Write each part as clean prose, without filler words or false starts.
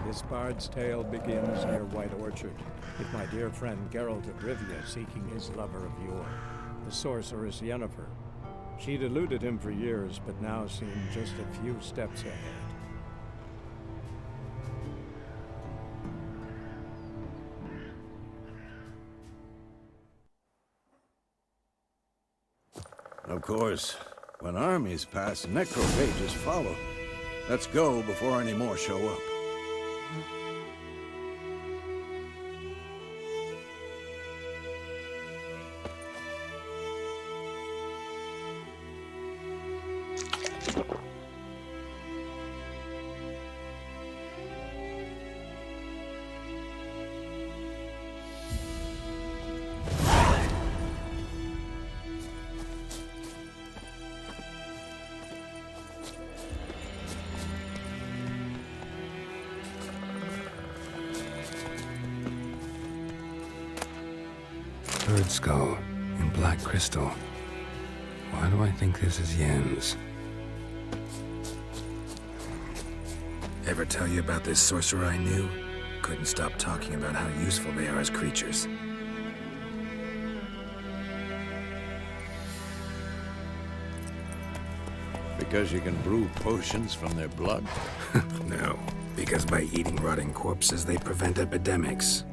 This bard's tale begins near White Orchard, with my dear friend Geralt of Rivia seeking his lover of yore, the sorceress Yennefer. She'd eluded him for years, but now seemed just a few steps ahead. Of course, when armies pass, necrophages follow. Let's go before any more show up. Bird skull in black crystal. Why do I think this is Yen's? Ever tell you about this sorcerer I knew? Couldn't stop talking about how useful they are as creatures. Because you can brew potions from their blood? No, because by eating rotting corpses, they prevent epidemics.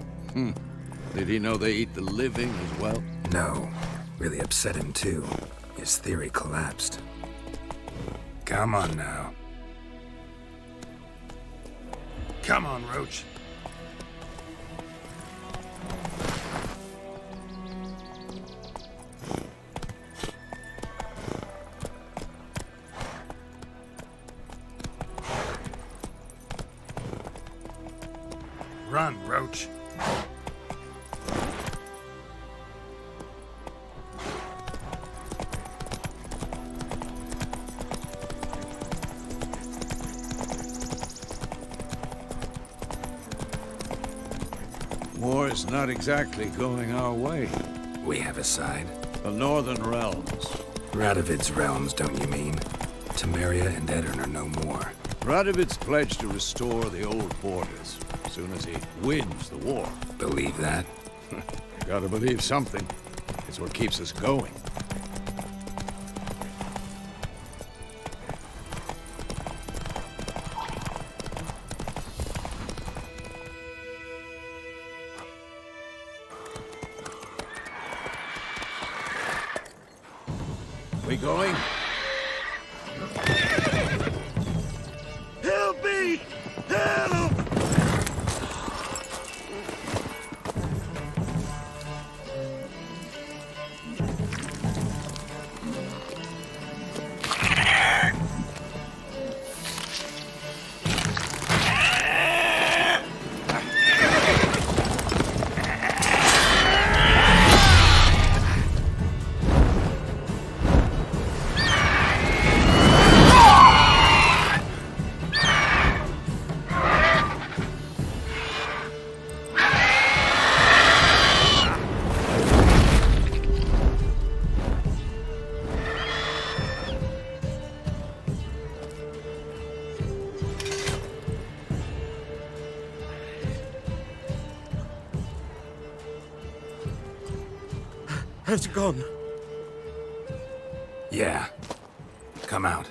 Did he know they eat the living as well? No, really upset him too. His theory collapsed. Come on now. Come on, Roach. Run, Roach. War's not exactly going our way. We have a side. The Northern Realms. Radovid's realms, don't you mean? Temeria and Edirn are no more. Radovid's pledged to restore the old borders as soon as he wins the war. Believe that? Gotta believe something. It's what keeps us going. We going? Help me! Help! Has it gone? Yeah. Come out.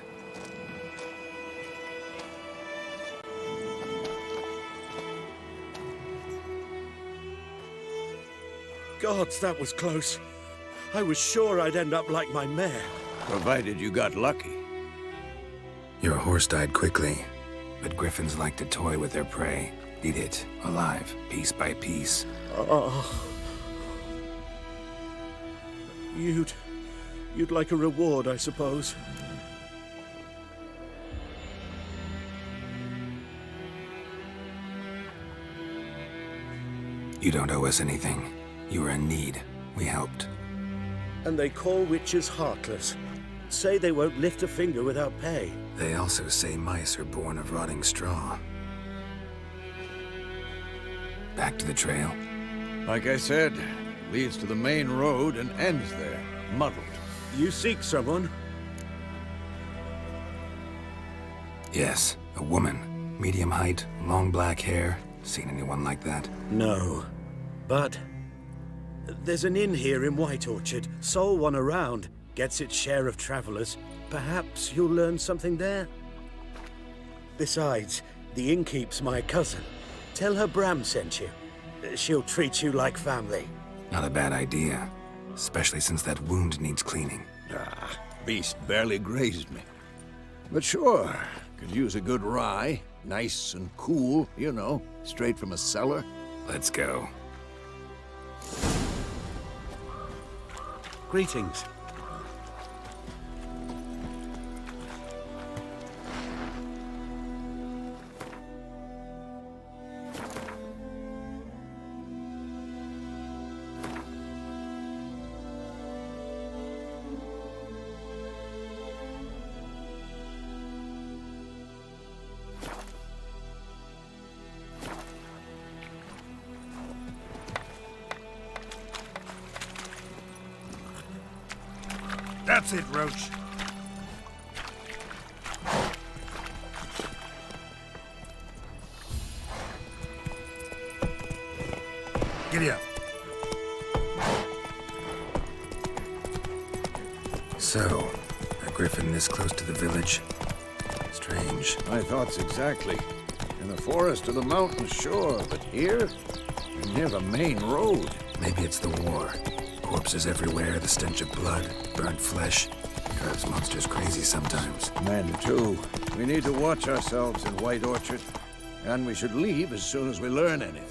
Gods, that was close. I was sure I'd end up like my mare. Provided you got lucky. Your horse died quickly, but griffins like to toy with their prey. Eat it, alive, piece by piece. Oh. You'd like a reward, I suppose. You don't owe us anything. You were in need. We helped. And they call witches heartless. Say they won't lift a finger without pay. They also say mice are born of rotting straw. Back to the trail. Like I said, leads to the main road and ends there, muddled. You seek someone? Yes, a woman. Medium height, long black hair. Seen anyone like that? No. But there's an inn here in White Orchard. Sole one around. Gets its share of travelers. Perhaps you'll learn something there. Besides, the innkeep's my cousin. Tell her Bram sent you. She'll treat you like family. Not a bad idea. Especially since that wound needs cleaning. Ah, beast barely grazed me. But sure, could use a good rye. Nice and cool, you know, straight from a cellar. Let's go. Greetings. That's it, Roach. Giddy up. So, a griffin this close to the village? Strange. My thoughts exactly. In the forest or the mountains, sure, but here? You're near the main road. Maybe it's the war. Corpses everywhere, the stench of blood, burnt flesh. Drives monsters crazy sometimes. Men, too. We need to watch ourselves in White Orchard. And we should leave as soon as we learn anything.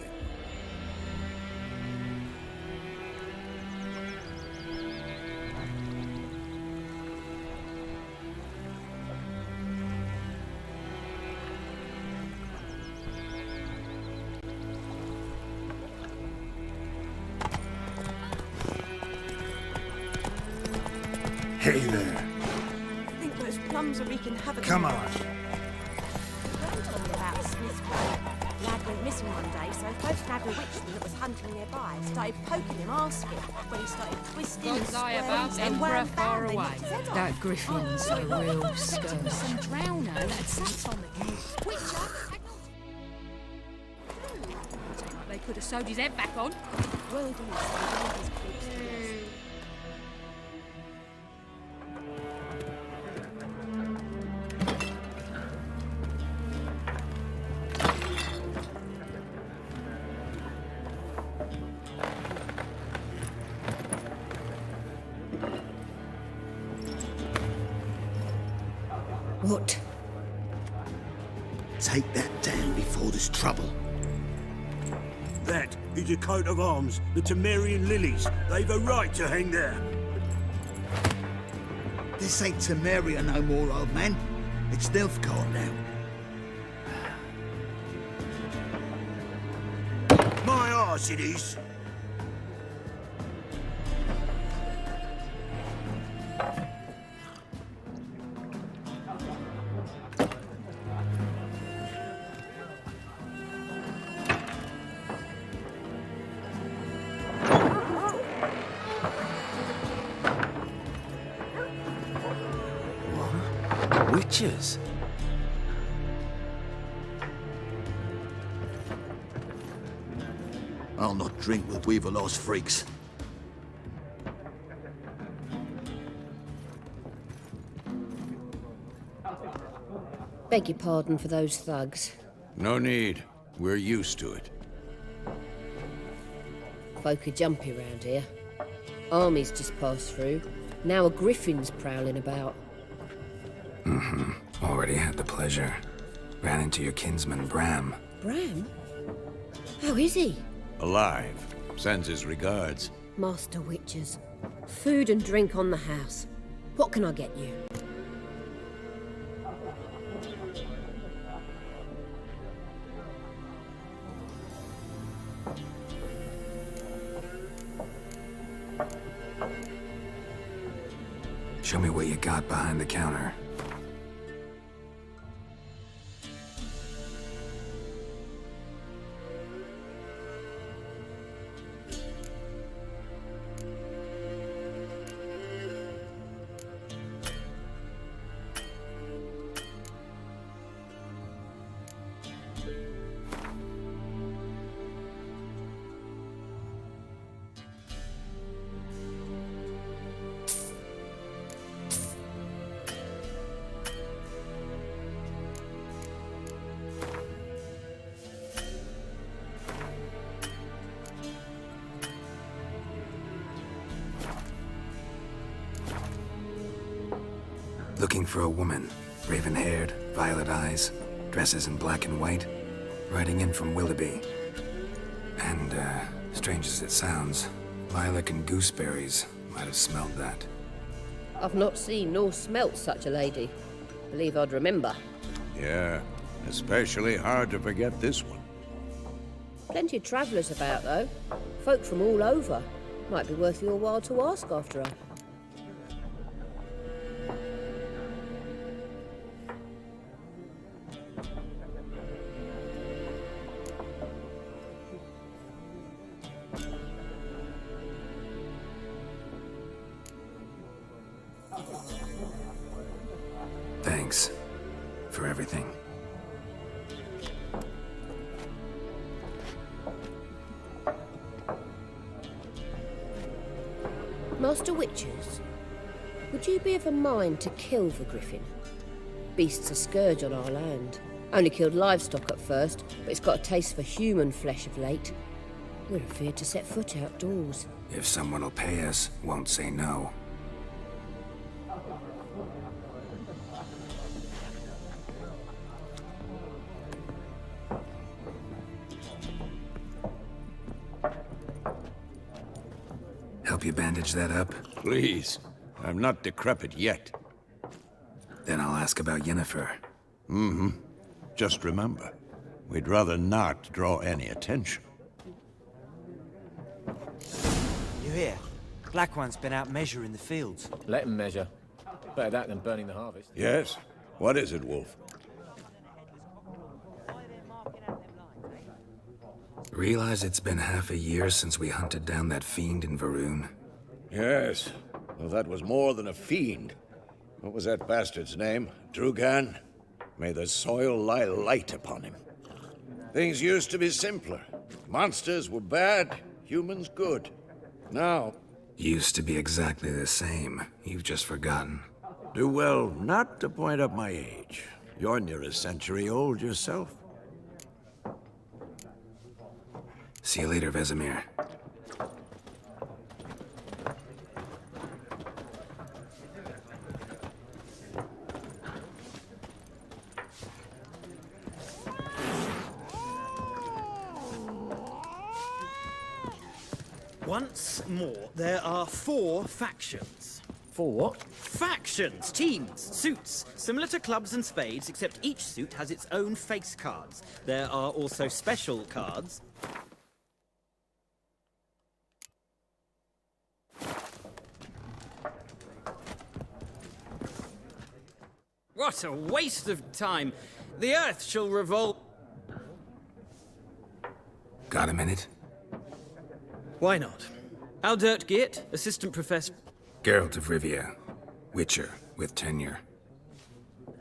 Hey there. I think those plums are wreaking havoc. Come on. Grand told me about Smith's Grove. The lad went missing one day, so both grabbed a witchman that was hunting nearby. Started poking him, asking. When he started twisting and God's eye above, squirming, and Emperor wham, far bam, they away. knocked his head off. That griffin's a real scourge. Some drowner that had sat on the gate. Witcher, they could have sewed his head back on. Well, he didn't say he his creeps to rest. What? Take that down before there's trouble. That is a coat of arms, the Temerian lilies. They've a right to hang there. This ain't Temeria no more, old man. It's Nilfgaard now. My arse it is. Witches? I'll not drink with Weaverlaw's freaks. Beg your pardon for those thugs. No need. We're used to it. Folk are jumpy round here. Armies just passed through. Now a griffin's prowling about. Already had the pleasure. Ran into your kinsman, Bram. Bram? How is he? Alive. Sends his regards. Master Witchers. Food and drink on the house. What can I get you? Show me what you got behind the counter. Looking for a woman. Raven-haired, violet eyes, dresses in black and white. Riding in from Willoughby. And, strange as it sounds, lilac and gooseberries might have smelled that. I've not seen nor smelt such a lady. Believe I'd remember. Yeah, especially hard to forget this one. Plenty of travellers about, though. Folk from all over. Might be worth your while to ask after her. Thanks for everything. Master Witchers, would you be of a mind to kill the griffin? Beast's a scourge on our land. Only killed livestock at first, but it's got a taste for human flesh of late. We're afeard to set foot outdoors. If someone will pay us, won't say no. Help you bandage that up? Please. I'm not decrepit yet. Then I'll ask about Yennefer. Just remember, we'd rather not draw any attention. You hear? Black One's been out measuring the fields. Let him measure. Better that than burning the harvest. Yes? What is it, Wolf? Realize it's been half a year since we hunted down that fiend in Varun. Yes. Well, that was more than a fiend. What was that bastard's name? Drugan? May the soil lie light upon him. Things used to be simpler. Monsters were bad, humans good. Now... Used to be exactly the same. You've just forgotten. Do well not to point up my age. You're near a century old yourself. See you later, Vesemir. Once more, there are 4 factions. 4 what? Factions, teams, suits, similar to clubs and spades, except each suit has its own face cards. There are also special cards. What a waste of time! The Earth shall revolve... Got a minute? Why not? Aldert Geert, Assistant Professor... Geralt of Rivia. Witcher, with tenure.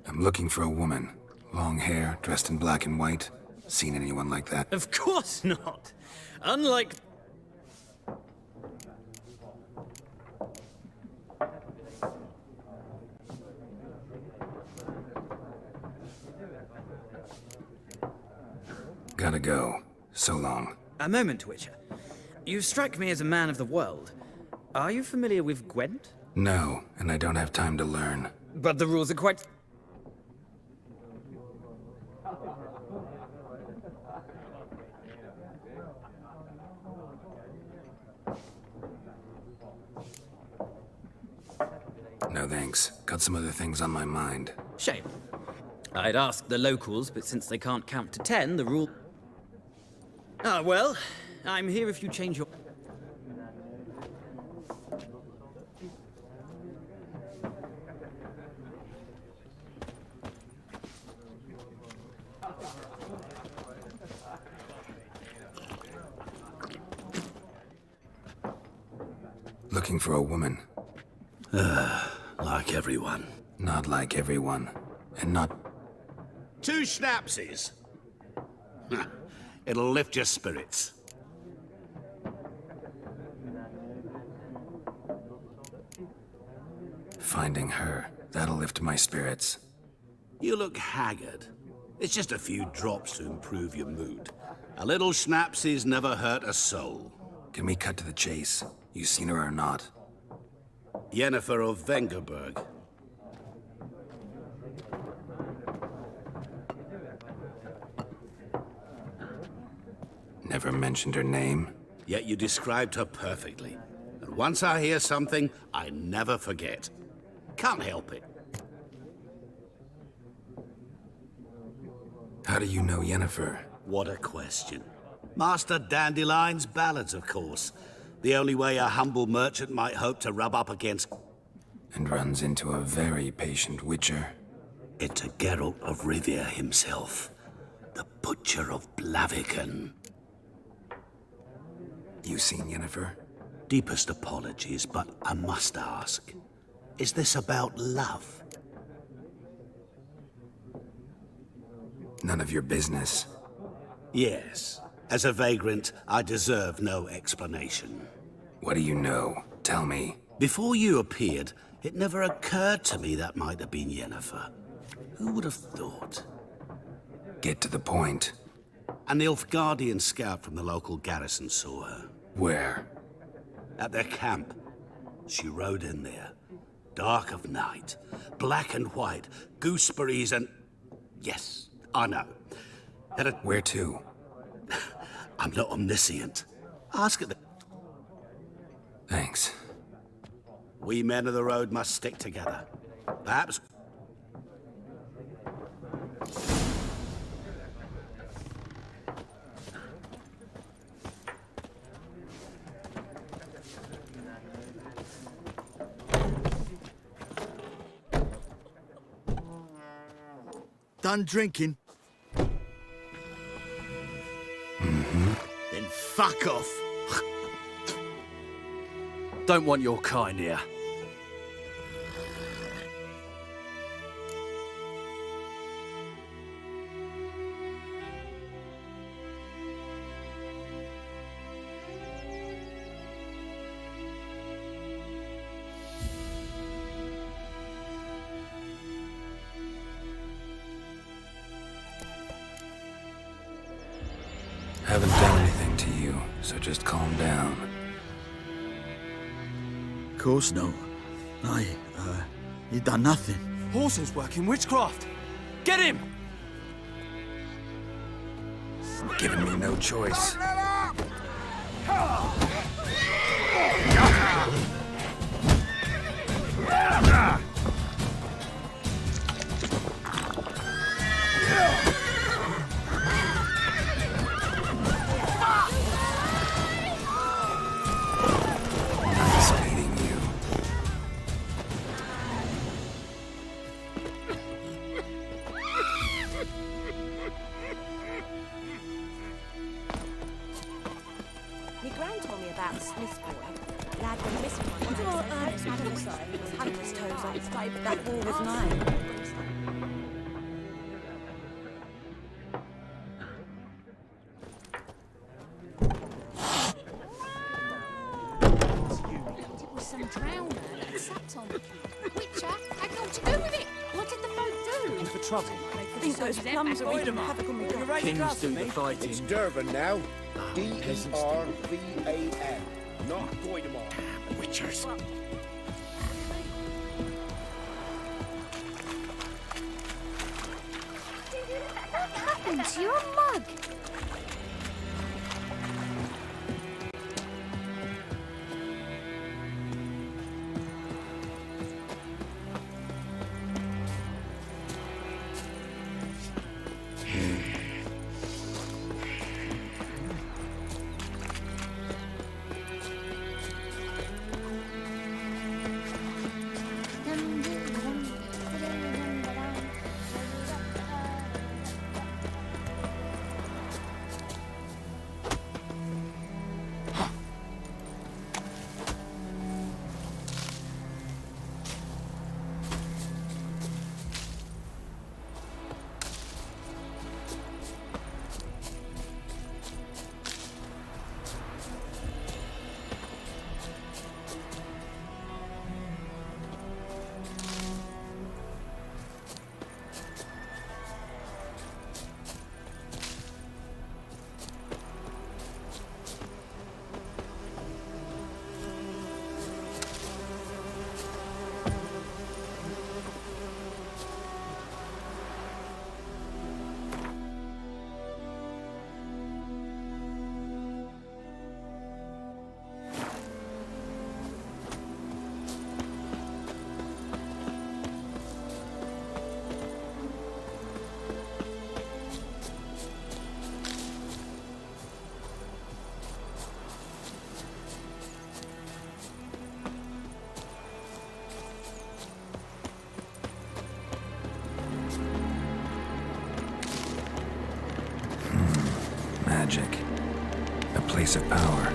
I'm looking for a woman. Long hair, dressed in black and white. Seen anyone like that? Of course not! Unlike... Gotta go. So long. A moment, Witcher. You strike me as a man of the world. Are you familiar with Gwent? No, and I don't have time to learn. But the rules are quite... No thanks. Got some other things on my mind. Shame. I'd ask the locals, but since they can't count to 10, the rule... Ah, well, I'm here if you change your... Looking for a woman. Like everyone. Not like everyone. And not... 2 schnapsies. It'll lift your spirits. Finding her. That'll lift my spirits. You look haggard. It's just a few drops to improve your mood. A little schnapsies never hurt a soul. Can we cut to the chase? You seen her or not? Yennefer of Vengerberg. Never mentioned her name. Yet you described her perfectly. And once I hear something, I never forget. Can't help it. How do you know Yennefer? What a question. Master Dandelion's ballads, of course. The only way a humble merchant might hope to rub up against... And runs into a very patient witcher. It's a Geralt of Rivia himself. The Butcher of Blaviken. You seen Yennefer? Deepest apologies, but I must ask. Is this about love? None of your business. Yes. As a vagrant, I deserve no explanation. What do you know? Tell me. Before you appeared, it never occurred to me that might have been Yennefer. Who would have thought? Get to the point. An Nilfgaardian scout from the local garrison saw her. Where? At their camp. She rode in there. Dark of night. Black and white. Gooseberries and... Yes, I know. Where to? I'm not omniscient. Ask at the... Thanks. We men of the road must stick together. Perhaps... Done drinking? Then fuck off. Don't want your kind here. Haven't done anything to you, so just calm down. Of course no. You done nothing. Horses working witchcraft. Get him! Giving me no choice. Nice meeting you. My gran told me about the Smith's boy. Lad went missing one day, so Madam was hunter's toes on. That war was mine. It was some drowner that sat on the Witcher had naught to do with it. What did the folk do? In for trouble. I think those plums are wreaking havoc on me. Kings do the fighting. It's Dervan now. D-E-R-V-A-N. Not Goidemar. Witchers. What happened to your mug? magic. A place of power.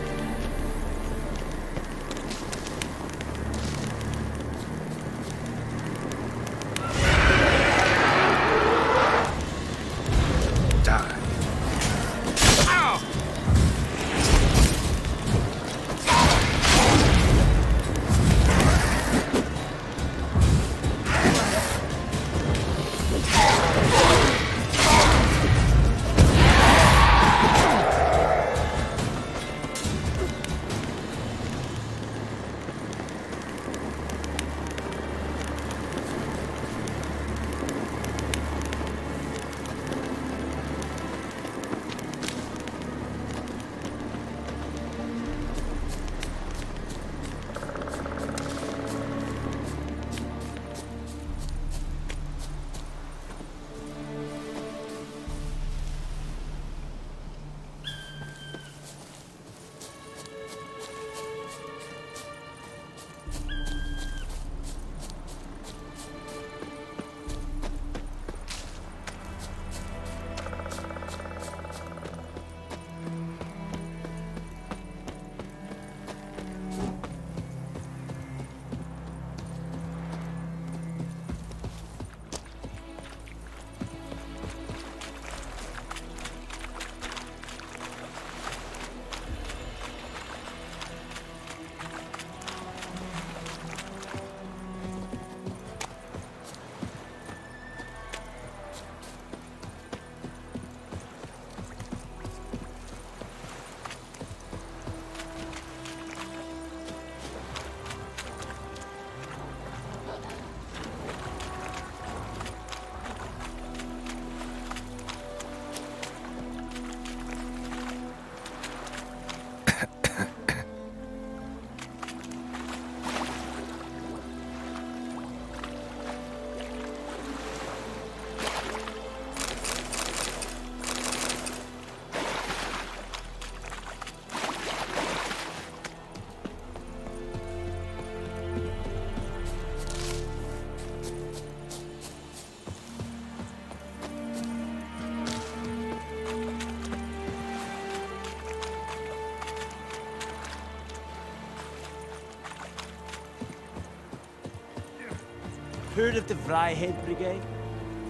Heard of the Vryhead Brigade?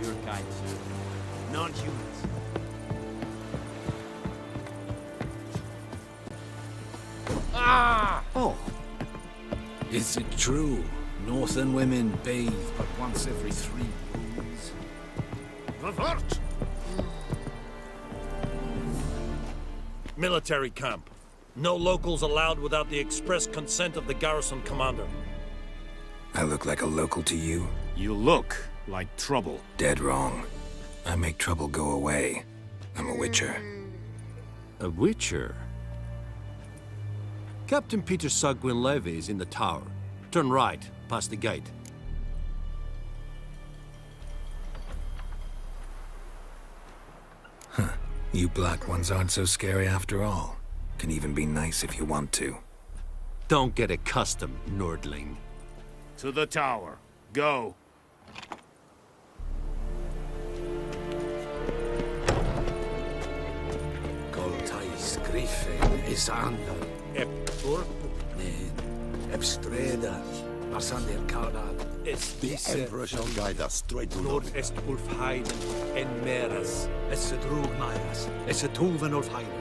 Your kind, sir. Non-humans. Ah! Oh. Is it true? Northern women bathe but once every 3 moons. Revert! Military camp. No locals allowed without the express consent of the garrison commander. I look like a local to you? You look like trouble. Dead wrong. I make trouble go away. I'm a witcher. A witcher? Captain Peter Saar Gwynleve is in the tower. Turn right, past the gate. Huh. You black ones aren't so scary after all. Can even be nice if you want to. Don't get accustomed, Nordling. To the tower. Go. Goltais Griffin is andal. Ep Turp. Nen. Ebstreda. Asander Kardal. Es The Emperor shall guide us straight to Nord est Ulfheiden en Meres. Es Drugnairas. Es Tuven Ulfheiden.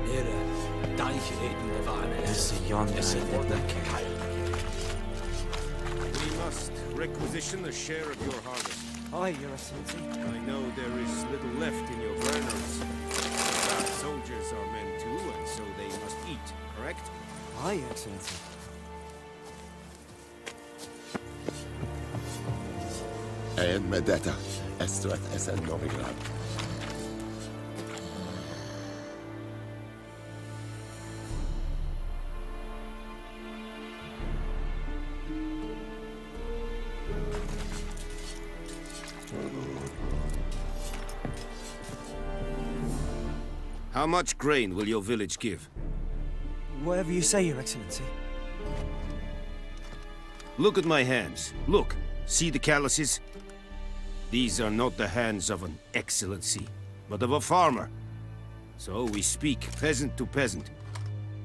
Nere. Deichheden Levanes. Es yonder Es in the black. We must requisition a share of your harvest. Aye, Your Excellency. I know there is little left in your granaries. But soldiers are men too, and so they must eat, correct? Aye, Your Excellency. En med detta, Estrat SN Novigrad. How much grain will your village give? Whatever you say, Your Excellency. Look at my hands. Look. See the calluses? These are not the hands of an excellency, but of a farmer. So we speak peasant to peasant.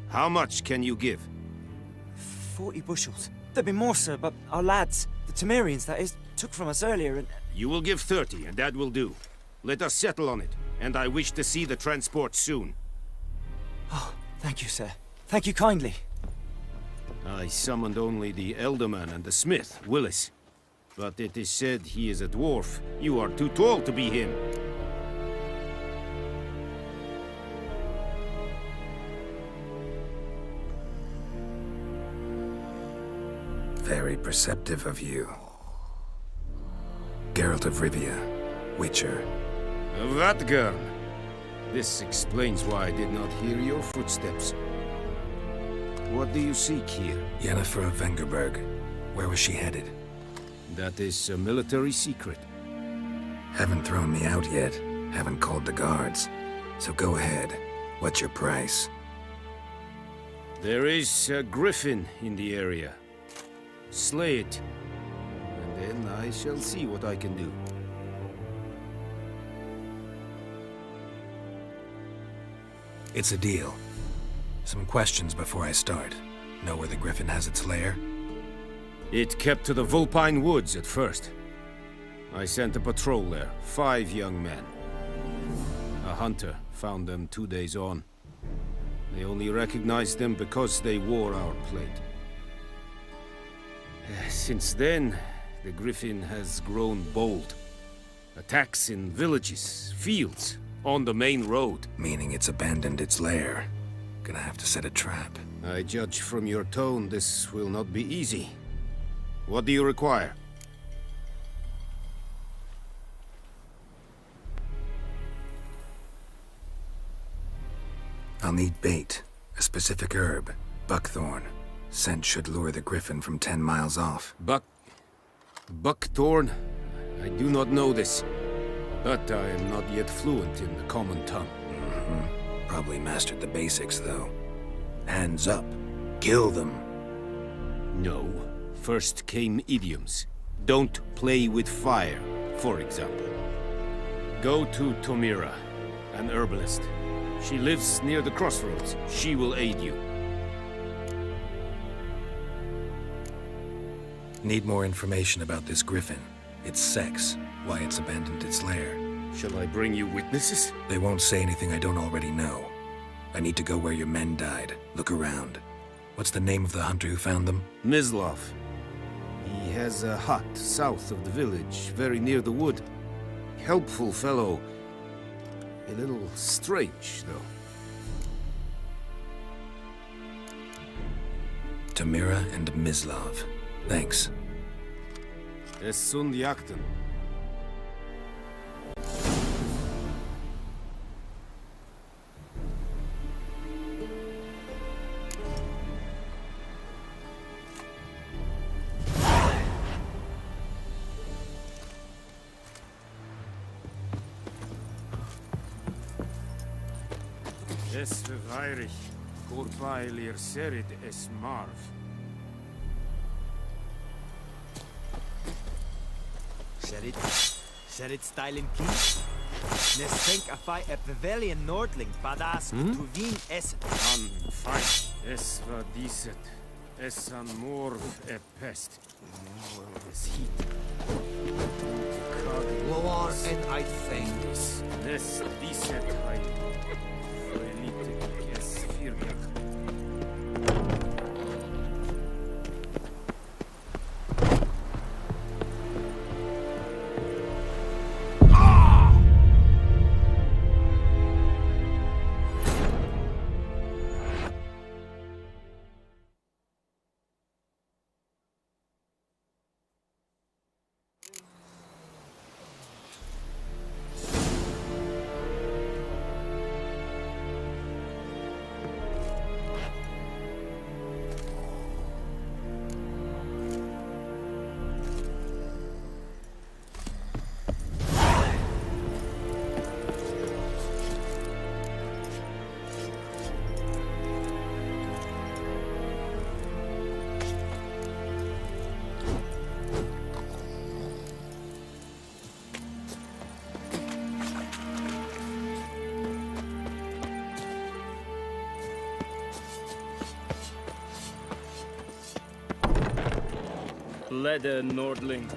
How much can you give? 40 bushels. There'd be more, sir, but our lads, the Temerians, that is, took from us earlier and... You will give 30, and that will do. Let us settle on it, and I wish to see the transport soon. Oh, thank you, sir. Thank you kindly. I summoned only the Elderman and the smith, Willis. But it is said he is a dwarf. You are too tall to be him. Very perceptive of you. Geralt of Rivia, Witcher. Vatgern! This explains why I did not hear your footsteps. What do you seek here? Yennefer of Vengerberg. Where was she headed? That is a military secret. Haven't thrown me out yet. Haven't called the guards. So go ahead. What's your price? There is a griffin in the area. Slay it, and then I shall see what I can do. It's a deal. Some questions before I start. Know where the griffin has its lair? It kept to the Vulpine Woods at first. I sent a patrol there, 5 young men. A hunter found them 2 days on. They only recognized them because they wore our plate. Since then, the griffin has grown bold. Attacks in villages, fields, on the main road. Meaning it's abandoned its lair. Gonna have to set a trap. I judge from your tone this will not be easy. What do you require? I'll need bait. A specific herb. Buckthorn. Scent should lure the griffin from 10 miles off. Buckthorn? I do not know this. But I am not yet fluent in the common tongue. Probably mastered the basics, though. Hands up. Kill them. No. First came idioms. Don't play with fire, for example. Go to Tomira, an herbalist. She lives near the crossroads. She will aid you. Need more information about this griffin. Its sex, why it's abandoned its lair. Shall I bring you witnesses? They won't say anything I don't already know. I need to go where your men died. Look around. What's the name of the hunter who found them? Mislav. He has a hut south of the village, very near the wood. Helpful fellow. A little strange, though. Tomira and Mislav. Thanks. Es sunt jakten. Es verweirich, Kurpailir serit es marv. Serit style in peace. Nes think a fight at Pavilion Nordling, Badas, Tuvin es. An fight, es va diset. Es an morv e pest. Es heat. Loar and I think this. Nes diset hai. Frelitik es firgak. leather, Nordling.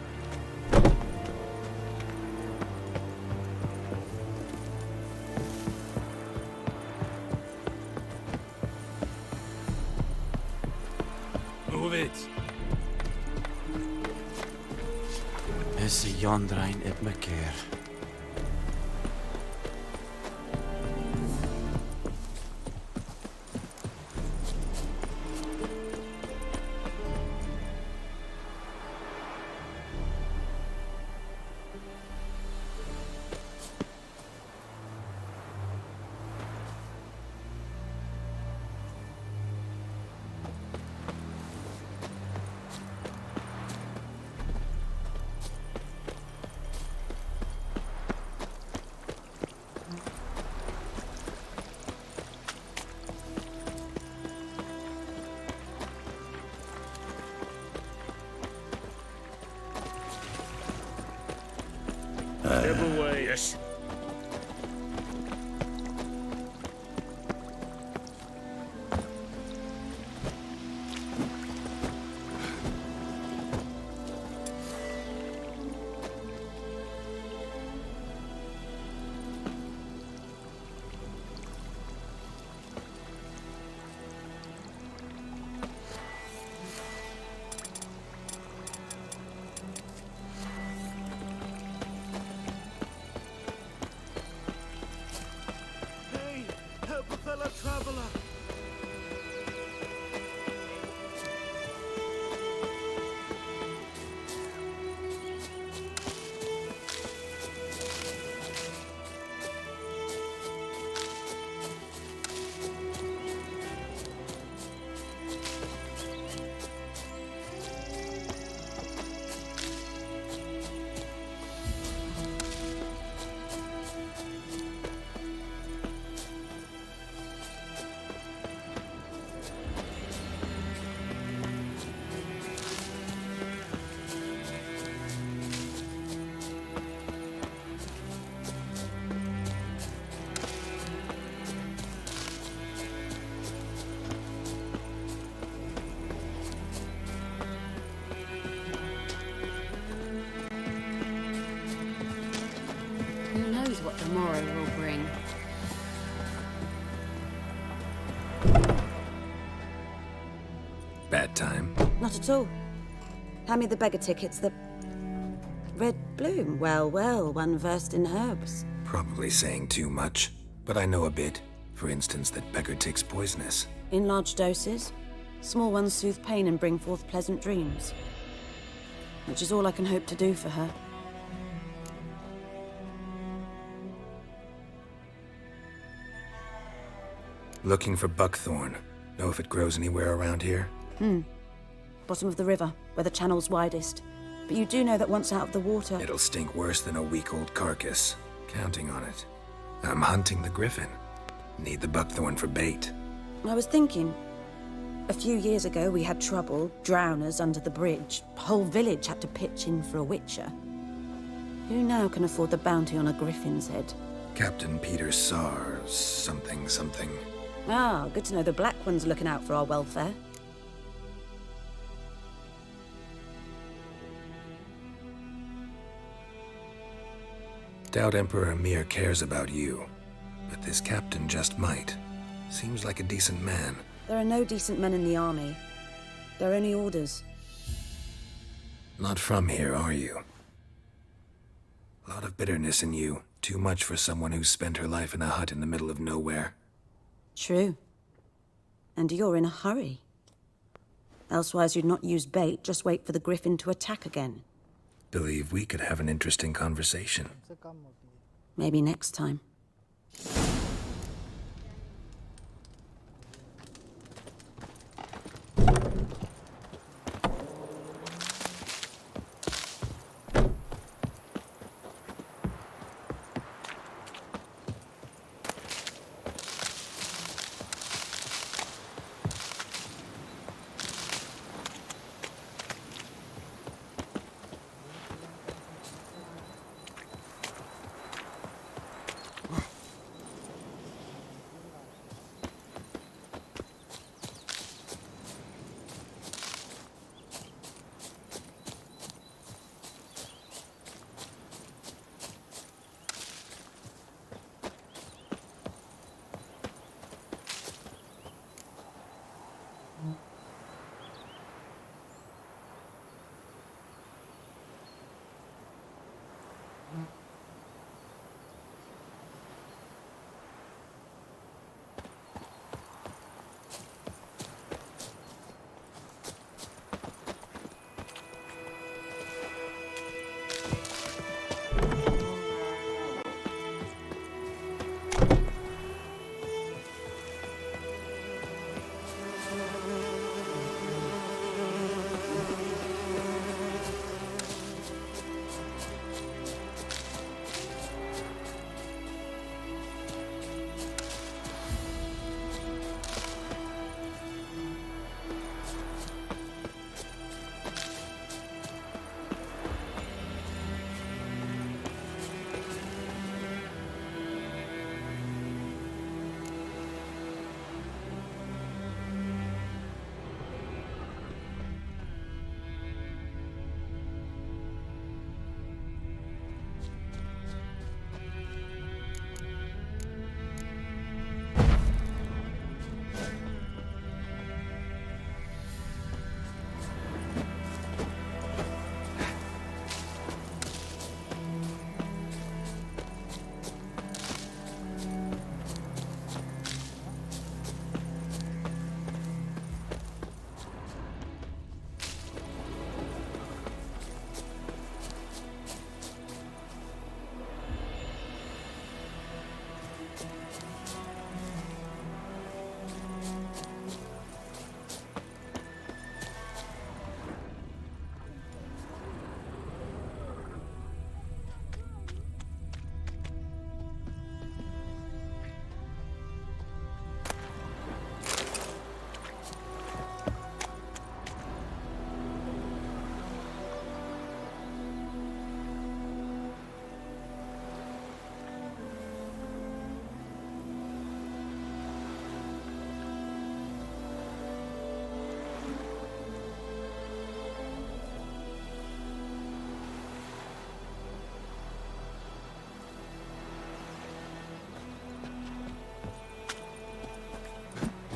Move it. Is Jondrain et me keer. Step away. Yes. Hey, help a fellow traveler. Who knows what tomorrow will bring? Bad time. Not at all. Hand me the beggar tickets, the red bloom. Well, well, one versed in herbs. Probably saying too much, but I know a bit. For instance, that beggar tick's poisonous. In large doses. Small ones soothe pain and bring forth pleasant dreams. Which is all I can hope to do for her. Looking for buckthorn. Know if it grows anywhere around here? Bottom of the river, where the channel's widest. But you do know that once out of the water... It'll stink worse than a week-old carcass. Counting on it. I'm hunting the griffin. Need the buckthorn for bait. I was thinking... A few years ago, we had trouble, drowners under the bridge. The whole village had to pitch in for a witcher. Who now can afford the bounty on a griffin's head? Captain Peter Sars, something. Ah, good to know the Black One's looking out for our welfare. Doubt Emperor Emir cares about you. But this captain just might. Seems like a decent man. There are no decent men in the army. They're only orders. Not from here, are you? A lot of bitterness in you. Too much for someone who's spent her life in a hut in the middle of nowhere. True. And you're in a hurry. Elsewise you'd not use bait, just wait for the griffin to attack again. Believe we could have an interesting conversation. Maybe next time.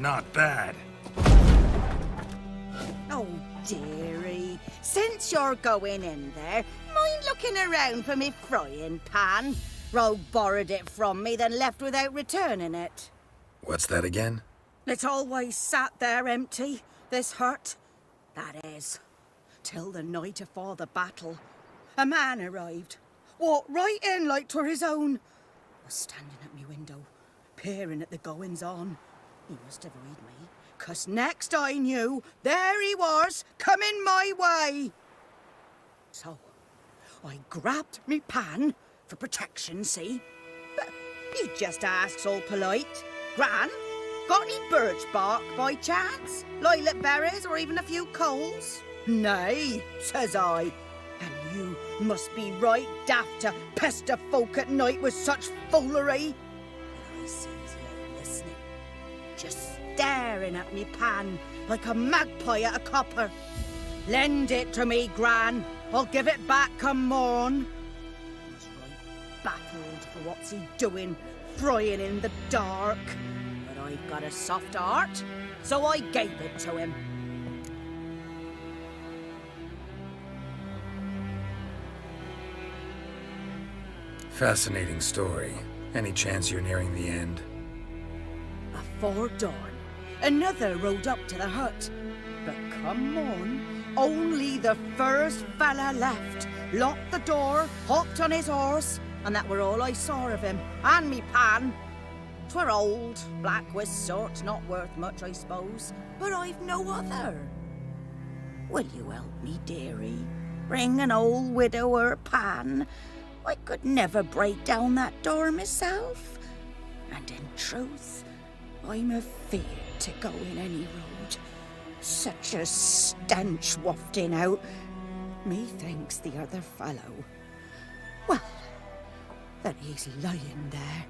not bad. Oh, dearie. Since you're going in there, mind looking around for me frying pan? Rogue borrowed it from me, then left without returning it. What's that again? It's always sat there empty, this hut. That is, till the night afore the battle. A man arrived, walked right in like 'twere his own. Was standing at me window, peering at the goings-on. He must have read me, 'cause next I knew, there he was, coming my way. So, I grabbed me pan, for protection, see? But he just asks all polite, Gran, got any birch bark by chance? Lilac berries or even a few coals? Nay, says I. And you must be right daft to pester folk at night with such foolery. And I sees you listening, just staring at me pan like a magpie at a copper. Lend it to me, Gran. I'll give it back come morn. He's right baffled for what's he doing, frying in the dark. But I've got a soft heart, so I gave it to him. Fascinating story. Any chance you're nearing the end? Afore dawn, another rode up to the hut. But come on, only the first fella left. Locked the door, hopped on his horse, and that were all I saw of him, and me pan. 'Twere old, black with sort, not worth much, I suppose, but I've no other. Will you help me, dearie? Bring an old widower pan. I could never break down that door myself. And in truth, I'm afeard to go in any road. Such a stench wafting out. Methinks the other fellow, well, that he's lying there.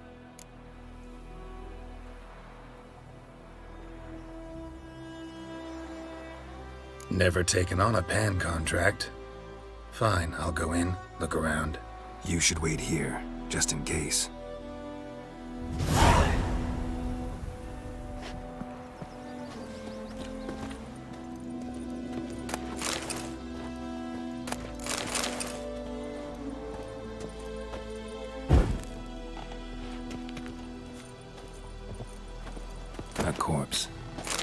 Never taken on a pan contract. Fine, I'll go in, look around. You should wait here, just in case. A corpse.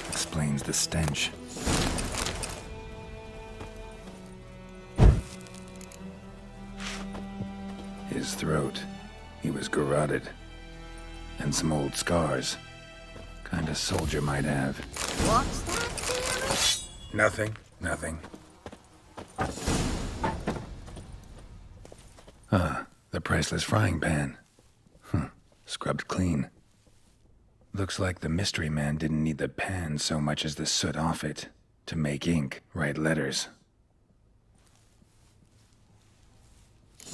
Explains the stench. His throat. He was garroted. And some old scars. Kind of soldier might have. What's that, dearie? Nothing. Nothing. Ah, the priceless frying pan. Scrubbed clean. Looks like the mystery man didn't need the pan so much as the soot off it. To make ink, write letters.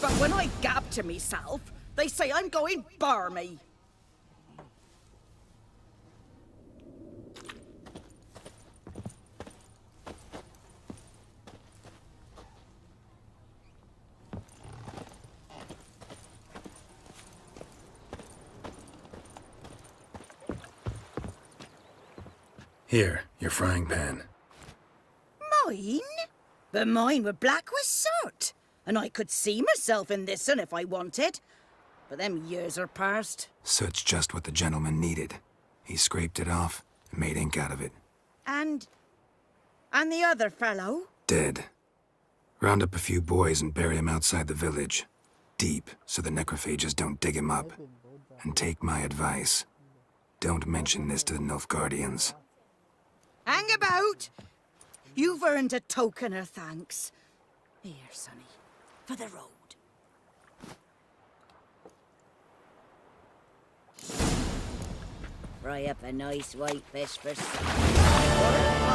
But when I gab to myself, they say I'm going barmy. Here, your frying pan. Mine? But mine were black with soot. And I could see myself in this one if I wanted. But them years are past. Soot's just what the gentleman needed. He scraped it off and made ink out of it. And the other fellow? Dead. Round up a few boys and bury him outside the village. Deep, so the necrophages don't dig him up. And take my advice. Don't mention this to the Nilfgaardians. Hang about! You've earned a token of thanks. Here, sonny, for the road. Fry up a nice white fish for supper.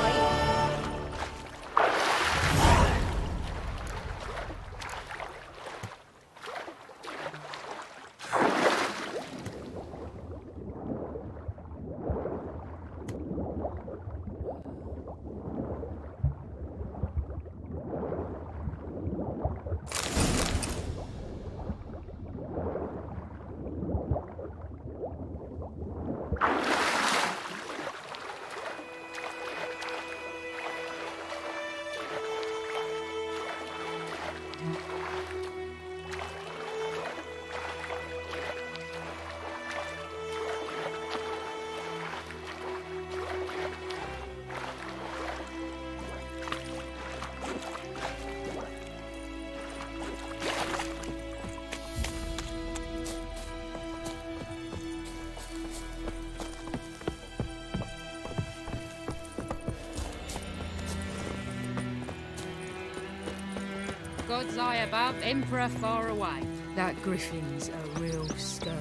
gods high above, Emperor far away. That griffin's a real scourge.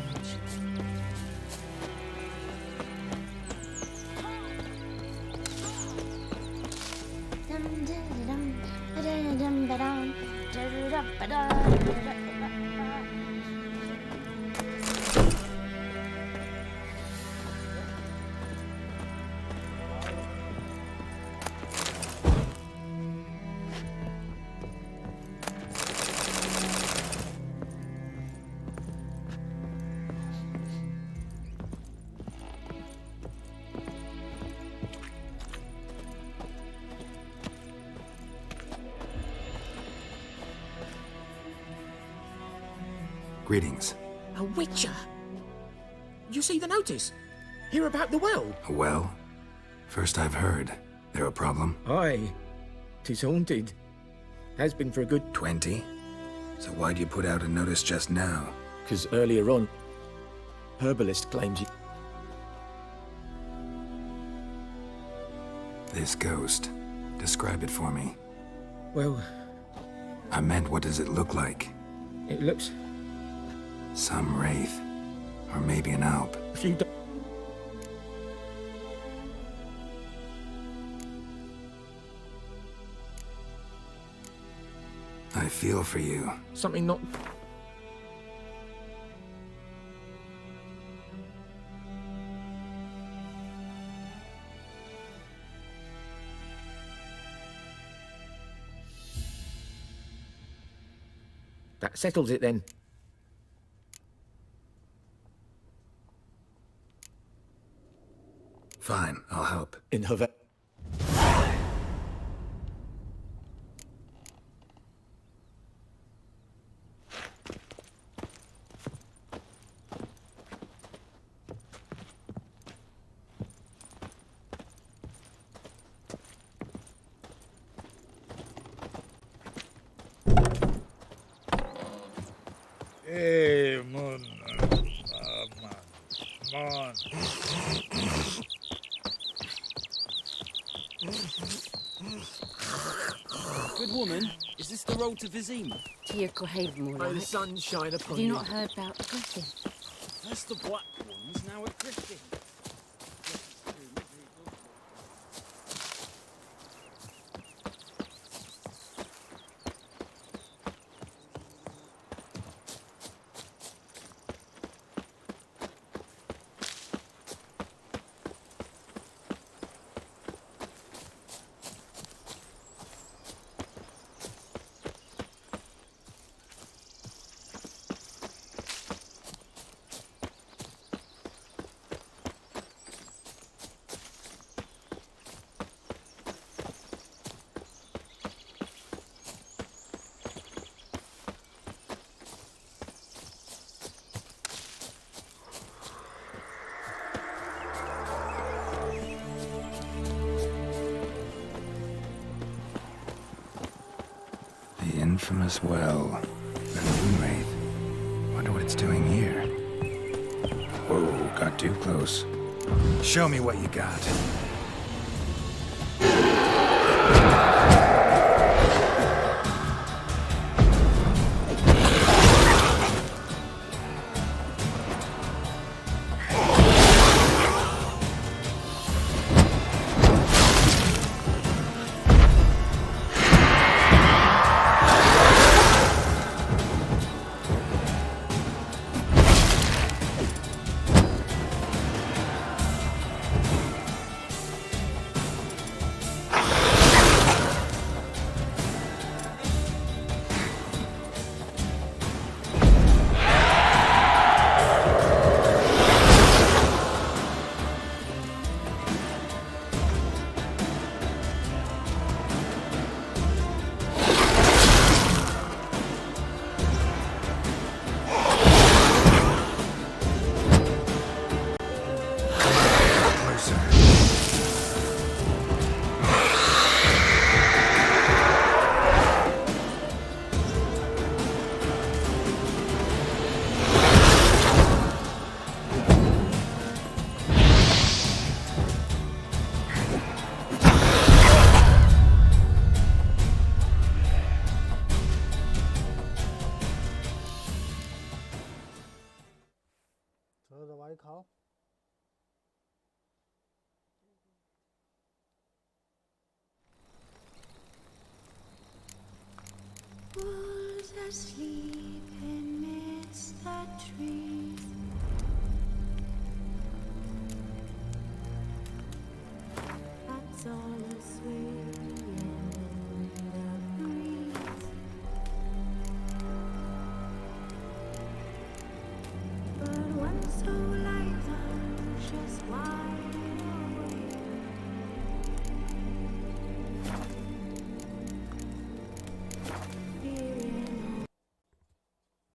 Greetings. A witcher? You see the notice? Hear about the well? A well? First I've heard. There a problem? Aye. 'Tis haunted. Has been for a good 20? So why'd you put out a notice just now? 'Cause earlier on, herbalist claims he... This ghost. Describe it for me. Well, I meant, what does it look like? it looks... Some wraith. Or maybe an alp. If you don't... I feel for you. Something not... That settles it then. Fine, I'll help. In her... Hey, Moon. Man. Good woman, is this the road to Vizima? To your grave, more May like. the sun shine upon Have you not heard about the griffin? First the black ones, now a Griffin. The infamous well. The moon wraith. Wonder what it's doing here. Whoa, got too close. Show me what you got. Fools asleep amidst the trees.